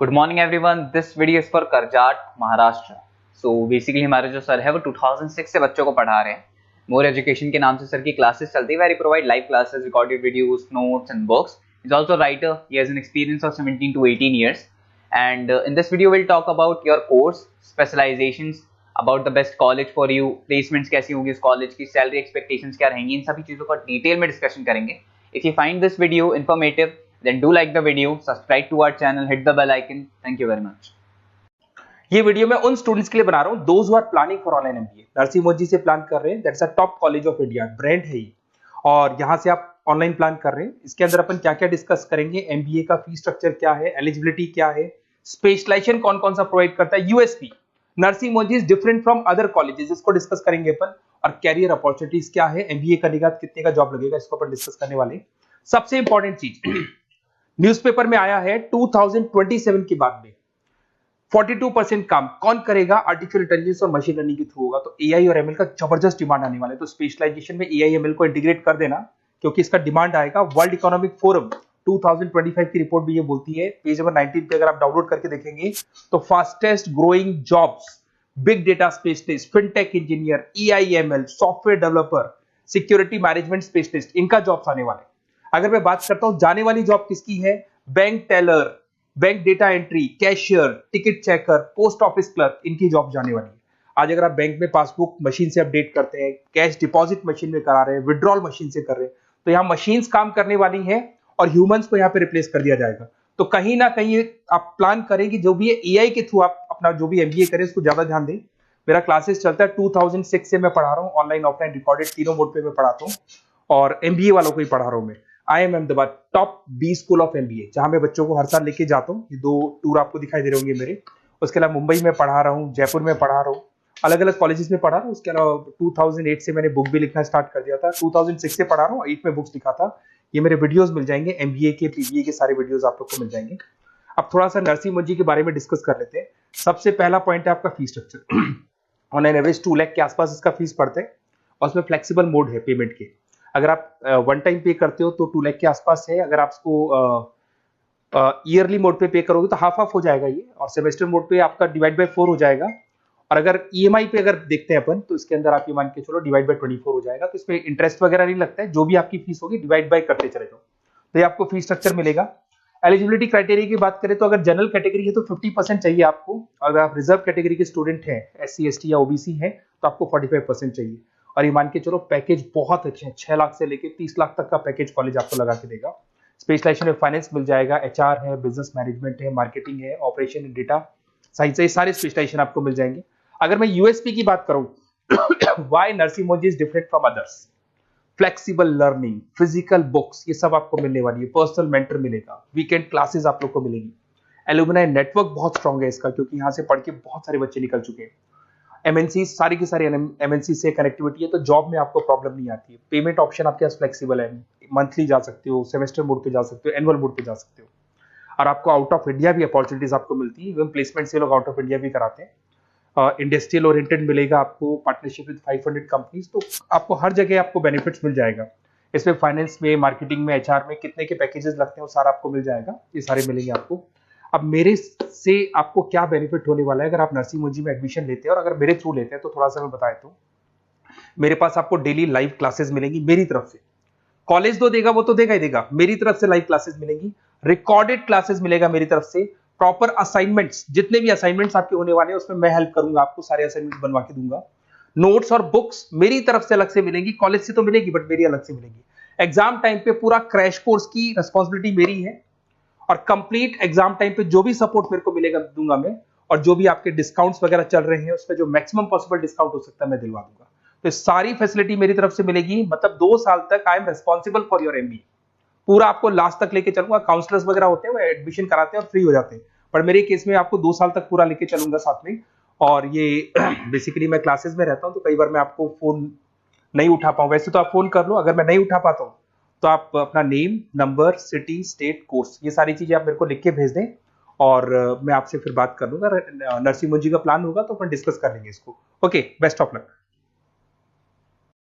Good morning everyone, this video is for Karjat Maharashtra. So basically हमारे जो sir है वो 2006 से बच्चों को पढ़ा रहे हैं। मोर एजुकेशन के नाम से सर की क्लासेस चलती है, very provide live classes, recorded videos, notes and books. Is also writer, he has an experience of 17 to 18 years and in this video we'll talk about your course specializations, about the best college for you, placements कैसी होंगी इस college की, salary expectations क्या रहेंगी, इन सभी चीजों का detail में डिस्कशन करेंगे। If you find this video informative then do like the video, subscribe to our channel, hit the bell icon. Thank you very much. ये वीडियो मैं उन स्टूडेंट्स के लिए बना रहा हूं those who are planning for online MBA, Narsee Monjee से plan कर रहे हैं। That's a top college of India, brand है ये, और यहां से आप ऑनलाइन प्लान कर रहे हैं। इसके अंदर अपन क्या क्या डिस्कस करेंगे, एमबीए का फी स्ट्रक्चर क्या है, एलिजिबिलिटी क्या है, स्पेशलाइजेशन कौन कौन सा प्रोवाइड करता है, USP Narsee Monjee is different from other colleges, इसको डिस्कस करेंगे अपन। और कैरियर अपॉर्चुनिटीज क्या है, एमबीए करने के बाद कितने का जॉब लगेगा, इसको अपन डिस्कस करने वाले हैं। सबसे इंपॉर्टेंट चीज न्यूज़पेपर में आया है 2027 के बाद में 42% काम कौन करेगा, आर्टिफिशियल इंटेलिजेंस और मशीन लर्निंग के थ्रू होगा। तो एआई और एमएल का जबरदस्त डिमांड आने वाला है, तो स्पेशलाइजेशन में एआई एमएल को इंटीग्रेट कर देना, क्योंकि इसका डिमांड आएगा। वर्ल्ड इकोनॉमिक फोरम 2025 की रिपोर्ट भी ये बोलती है, पेज नंबर 19 पे अगर आप डाउनलोड करके देखेंगे तो fastest growing jobs, big data specialist, fintech engineer, AIML, software developer, security management specialist, इनका जॉब्स आने वाले। अगर मैं बात करता हूं जाने वाली जॉब किसकी है, bank teller, bank data entry, cashier, ticket checker, post office clerk, इनकी जॉब जाने वाली है। आज अगर आप बैंक में पासबुक मशीन से अपडेट करते हैं, कैश डिपॉजिट मशीन में करा रहे हैं, विड्रॉल मशीन से कर रहे हैं, तो यहाँ मशीन्स काम करने वाली हैं और ह्यूमंस को यहाँ पे रिप्लेस कर दिया जाएगा। तो कहीं ना कहीं आप प्लान करें कि जो भी है एआई के थ्रू आप अपना जो भी एमबीए करें उसको ज्यादा ध्यान दें। मेरा क्लासेस चलता है 2006 से मैं पढ़ा रहा हूँ, ऑनलाइन ऑफलाइन रिकॉर्डेड तीनों मोड पे मैं पढ़ाता हूँ, और एमबीए वालों को ही पढ़ा रहा हूँ मैं। I am Ahmedabad top B school of MBA, जहां मैं बच्चों को हर साल लेके जाता हूँ। ये 2 टूर आपको दिखाई दे रहे होंगे मेरे। उसके अलावा मुंबई में पढ़ा रहा हूँ, जयपुर में पढ़ा रहा हूँ, अलग अलग कॉलेजेस में पढ़ा रहा हूँ। उसके अलावा 2008 से मैंने बुक भी लिखना स्टार्ट कर दिया था, 2006 से पढ़ा रहा हूँ, 8 में बुक्स लिखा था। ये मेरे वीडियोस मिल जाएंगे, एमबीए के, पीबीए के सारे वीडियोस आप लोग को मिल जाएंगे। अब थोड़ा सा नरसिंह मोदी के बारे में डिस्कस कर लेते हैं। सबसे पहला पॉइंट है आपका fee structure. On an average 2 lakh के आसपास इसका फीस पड़ता है, और उसमें फ्लेक्सिबल मोड है पेमेंट के। अगर आप वन टाइम पे करते हो तो 2 लाख के आसपास है। अगर आप इसको ईयरली मोड पे करोगे तो हाफ हाफ हो जाएगा ये, और सेमेस्टर मोड पे आपका डिवाइड बाय 4 हो जाएगा। और अगर ईएमआई पे अगर देखते हैं अपन, तो इसके अंदर आप ये मान के चलो डिवाइड बाय 24 हो जाएगा। तो इसमें इंटरेस्ट वगैरह नहीं लगता है, जो भी आपकी फीस होगी डिवाइड बाय करते चले जाओ, तो ये आपको फीस स्ट्रक्चर मिलेगा। एलिजिबिलिटी क्राइटेरिया की बात करें तो अगर जनरल कैटेगरी है तो 50% चाहिए आपको। अगर आप रिजर्व कैटेगरी के स्टूडेंट हैं, एससी एसटी या ओबीसी हैं, तो आपको 45% चाहिए। और ये मान के चलो पैकेज बहुत अच्छे हैं, 6 लाख से लेके 30 लाख तक का पैकेज कॉलेज आपको लगा के देगा। स्पेशलाइजेशन में फाइनेंस मिल जाएगा, एचआर है, बिजनेस मैनेजमेंट है, मार्केटिंग है, ऑपरेशन एंड डेटा साइंस है, सारे स्पेशलाइजेशन आपको मिल जाएंगे। अगर मैं यूएसपी की बात करूं, why Narsee Monjee is different from others, flexible learning, physical books, ये सब आपको मिलने वाली है। पर्सनल मेंटर मिलेगा, वीकेंड क्लासेस आप लोग को मिलेंगी। एलुमनाई नेटवर्क बहुत स्ट्रॉन्ग है इसका, क्योंकि यहाँ से पढ़ के बहुत सारे बच्चे निकल चुके हैं। एमएनसी, सारी की सारी एमएनसी से कनेक्टिविटी है, तो जॉब में आपको प्रॉब्लम नहीं आती है। पेमेंट ऑप्शन आपके पास फ्लेक्सिबल है, मंथली जा सकते हो, सेमेस्टर मोड पे जा सकते हो, एनुअल मोड पे जा सकते हो। और आपको आउट ऑफ इंडिया भी अपॉर्चुनिटीज आपको मिलती है, इवन प्लेसमेंट से लोग आउट ऑफ इंडिया भी कराते हैं। इंडस्ट्रियल ओरिएंटेड मिलेगा आपको, पार्टनरशिप विद 500 कंपनीज, तो आपको हर जगह आपको बेनिफिट्स मिल जाएगा। इसमें फाइनेंस में, मार्केटिंग में, एचआर में कितने के पैकेजेस लगते हैं वो सारा आपको मिल जाएगा, ये सारे मिलेंगे आपको। अब मेरे से आपको क्या बेनिफिट होने वाला है अगर आप नरसिंह मोदी में एडमिशन लेते हैं, और अगर मेरे थ्रू लेते हैं, तो थोड़ा सा मैं बताया तो मेरे पास आपको डेली लाइव क्लासेस मिलेंगी मेरी तरफ से। कॉलेज तो देगा, वो तो देगा ही देगा, मेरी तरफ से लाइव क्लासेस मिलेंगी, रिकॉर्डेड क्लासेस मिलेगा मेरी तरफ से, प्रॉपर असाइनमेंट्स, जितने भी असाइनमेंट्स आपके होने वाले हैं उसमें मैं हेल्प करूंगा, आपको सारे असाइनमेंट्स बनवा के दूंगा। नोट्स और बुक्स मेरी तरफ से अलग से मिलेंगी, कॉलेज से तो मिलेगी बट मेरी अलग से मिलेगी। एग्जाम टाइम पे पूरा क्रैश कोर्स की रिस्पॉन्सिबिलिटी मेरी है, और कंप्लीट एग्जाम टाइम पे जो भी सपोर्ट मेरे को मिलेगा दूंगा मैं, और जो भी आपके डिस्काउंट्स वगैरह चल रहे हैं उसमें जो मैक्सिमम पॉसिबल डिस्काउंट हो सकता है मैं दिलवा दूंगा। तो सारी फैसिलिटी मेरी तरफ से मिलेगी, मतलब 2 साल तक I am responsible for your MB, पूरा आपको लास्ट तक लेके चलूंगा। काउंसलर्स वगैरह होते हैं वो एडमिशन कराते हैं और फ्री हो जाते हैं, पर मेरे केस में आपको 2 साल तक पूरा लेके चलूंगा साथ में। और ये बेसिकली मैं क्लासेस में रहता हूं, तो कई बार मैं आपको फोन नहीं उठा पाऊं, वैसे तो आप फोन कर लो, अगर मैं नहीं उठा पाता हूं तो आप अपना name, number, city, state, course, ये सारी चीजें आप मेरे को लिख के भेज दें, और मैं आपसे फिर बात कर लूंगा। नरसिंह मोदी का प्लान होगा तो अपन डिस्कस कर लेंगे इसको। Okay, best of luck.